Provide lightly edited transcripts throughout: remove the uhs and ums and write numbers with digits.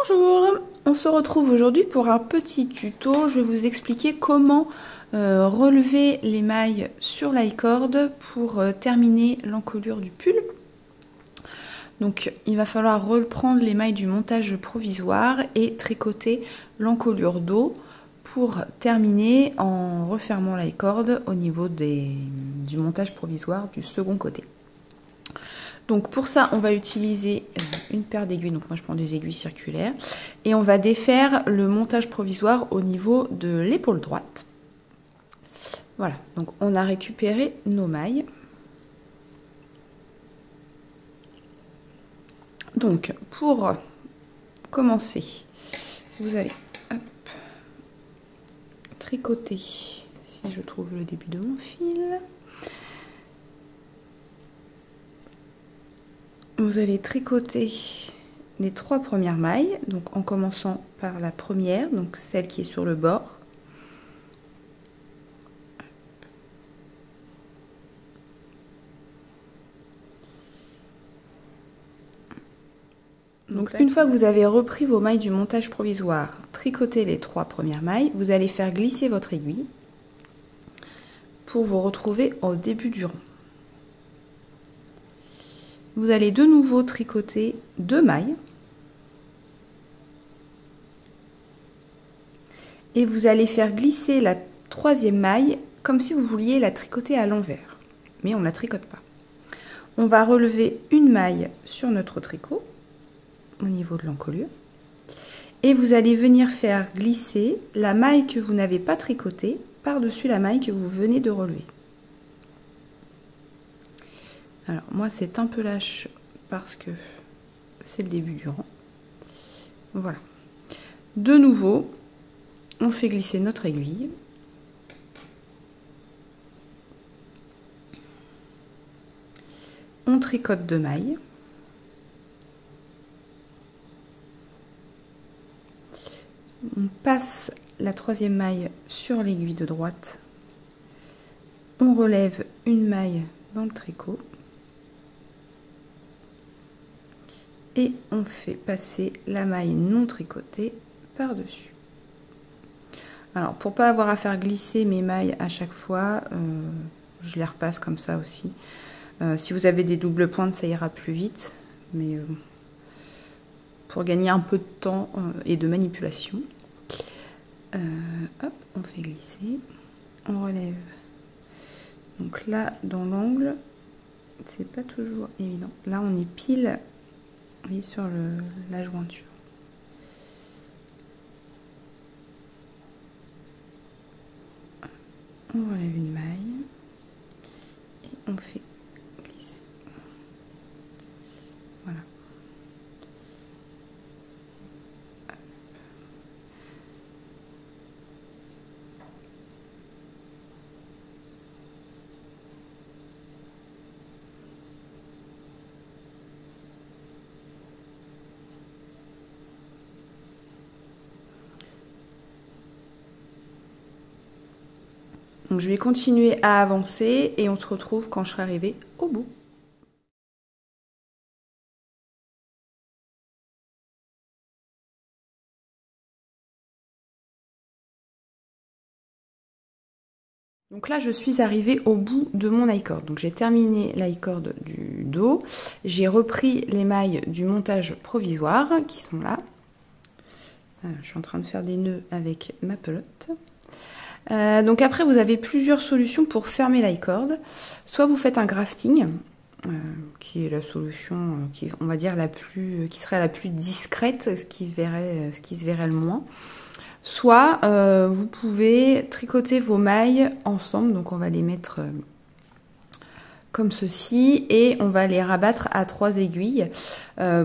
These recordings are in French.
Bonjour, on se retrouve aujourd'hui pour un petit tuto. Je vais vous expliquer comment relever les mailles sur l'i-cord pour terminer l'encolure du pull. Donc il va falloir reprendre les mailles du montage provisoire et tricoter l'encolure dos pour terminer en refermant l'i-cord au niveau du montage provisoire du second côté. Donc pour ça, on va utiliser une paire d'aiguilles, donc moi je prends des aiguilles circulaires, et on va défaire le montage provisoire au niveau de l'épaule droite. Voilà, donc on a récupéré nos mailles. Donc pour commencer, vous allez tricoter, si je trouve le début de mon fil. Vous allez tricoter les 3 premières mailles, donc en commençant par la première, donc celle qui est sur le bord. Donc une fois que vous avez repris vos mailles du montage provisoire, tricotez les 3 premières mailles, vous allez faire glisser votre aiguille pour vous retrouver au début du rang. Vous allez de nouveau tricoter 2 mailles et vous allez faire glisser la 3e maille comme si vous vouliez la tricoter à l'envers, mais on ne la tricote pas. On va relever une maille sur notre tricot au niveau de l'encolure et vous allez venir faire glisser la maille que vous n'avez pas tricotée par-dessus la maille que vous venez de relever. Alors moi c'est un peu lâche parce que c'est le début du rang. Voilà. De nouveau, on fait glisser notre aiguille. On tricote 2 mailles. On passe la 3e maille sur l'aiguille de droite. On relève une maille dans le tricot. Et on fait passer la maille non tricotée par-dessus. Alors pour pas avoir à faire glisser mes mailles à chaque fois, je les repasse comme ça aussi. Si vous avez des doubles pointes, ça ira plus vite, mais pour gagner un peu de temps et de manipulation, hop, on fait glisser, on relève. Donc là, dans l'angle, c'est pas toujours évident. Là, on est pile. Oui, sur la jointure. On relève une maille et on fait glisser. Voilà. Donc je vais continuer à avancer et on se retrouve quand je serai arrivée au bout. Donc là je suis arrivée au bout de mon i-cord. Donc j'ai terminé l'i-cord du dos. J'ai repris les mailles du montage provisoire qui sont là. Je suis en train de faire des nœuds avec ma pelote. Donc après vous avez plusieurs solutions pour fermer l'i-cord. Soit vous faites un grafting, qui est la solution qui, on va dire, qui serait la plus discrète, ce qui se verrait le moins. Soit vous pouvez tricoter vos mailles ensemble, donc on va les mettre comme ceci et on va les rabattre à 3 aiguilles.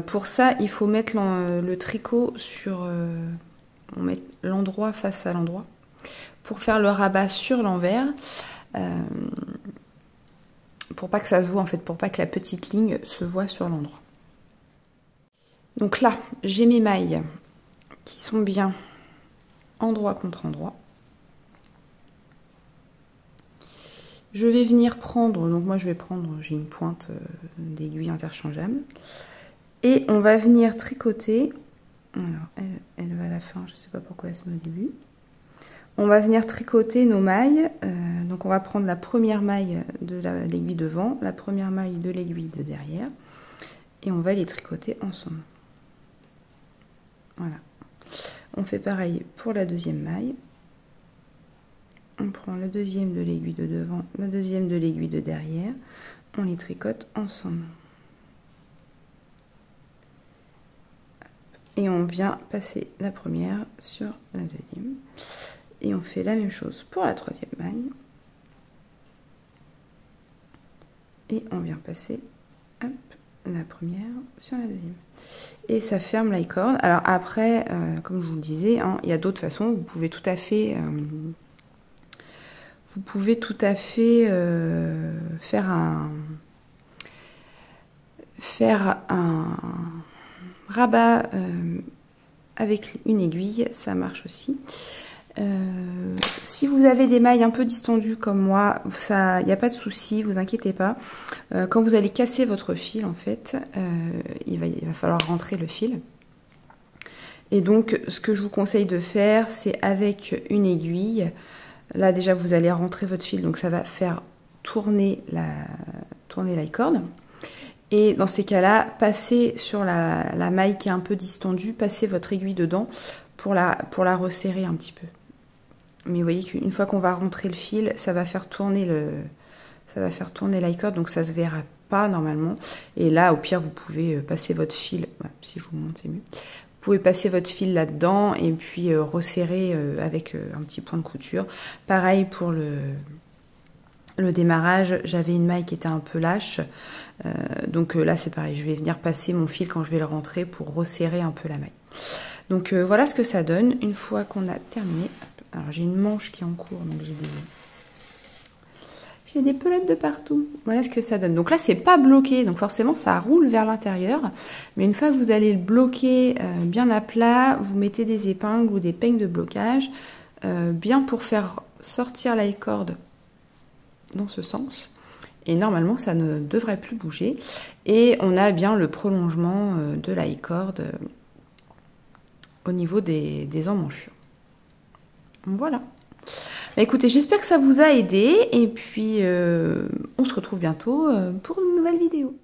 Pour ça il faut mettre le tricot sur, on met l'endroit face à l'endroit pour faire le rabat sur l'envers, pour pas que ça se voit en fait, pour pas que la petite ligne se voit sur l'endroit. Donc là, j'ai mes mailles qui sont bien endroit contre endroit. Je vais venir prendre, donc moi je vais prendre, j'ai une pointe d'aiguille interchangeable, et on va venir tricoter Alors, elle va à la fin, je ne sais pas pourquoi elle se met au début. On va venir tricoter nos mailles. Donc on va prendre la première maille de l'aiguille devant, la première maille de l'aiguille de derrière. Et on va les tricoter ensemble. Voilà. On fait pareil pour la deuxième maille. On prend la deuxième de l'aiguille de devant, la deuxième de l'aiguille de derrière. On les tricote ensemble. Et on vient passer la première sur la deuxième. Et on fait la même chose pour la troisième maille. Et on vient passer hop, la première sur la deuxième. Et ça ferme la corde. Alors après, comme je vous le disais, hein, il y a d'autres façons. Vous pouvez tout à fait... faire un rabat avec une aiguille, ça marche aussi. Si vous avez des mailles un peu distendues comme moi, il n'y a pas de souci, vous inquiétez pas. Quand vous allez casser votre fil, en fait, il va falloir rentrer le fil. Et donc, ce que je vous conseille de faire, c'est avec une aiguille. Là, déjà, vous allez rentrer votre fil, donc ça va faire tourner la corde. Et dans ces cas-là, passez sur la maille qui est un peu distendue, passez votre aiguille dedans pour la resserrer un petit peu. Mais vous voyez qu'une fois qu'on va rentrer le fil, ça va faire tourner la corde, donc ça se verra pas normalement. Et là, au pire, vous pouvez passer votre fil, si je vous montre, c'est mieux. Vous pouvez passer votre fil là-dedans et puis resserrer avec un petit point de couture. Pareil pour le démarrage, j'avais une maille qui était un peu lâche. Donc là, c'est pareil, je vais venir passer mon fil quand je vais le rentrer pour resserrer un peu la maille. Donc voilà ce que ça donne une fois qu'on a terminé. Alors j'ai une manche qui est en cours, donc j'ai des pelotes de partout. Voilà ce que ça donne. Donc là, c'est pas bloqué, donc forcément, ça roule vers l'intérieur. Mais une fois que vous allez le bloquer bien à plat, vous mettez des épingles ou des peignes de blocage, bien pour faire sortir la corde dans ce sens. Et normalement, ça ne devrait plus bouger. Et on a bien le prolongement de la corde au niveau des emmanchures. Voilà. Bah, écoutez, j'espère que ça vous a aidé. Et puis, on se retrouve bientôt pour une nouvelle vidéo.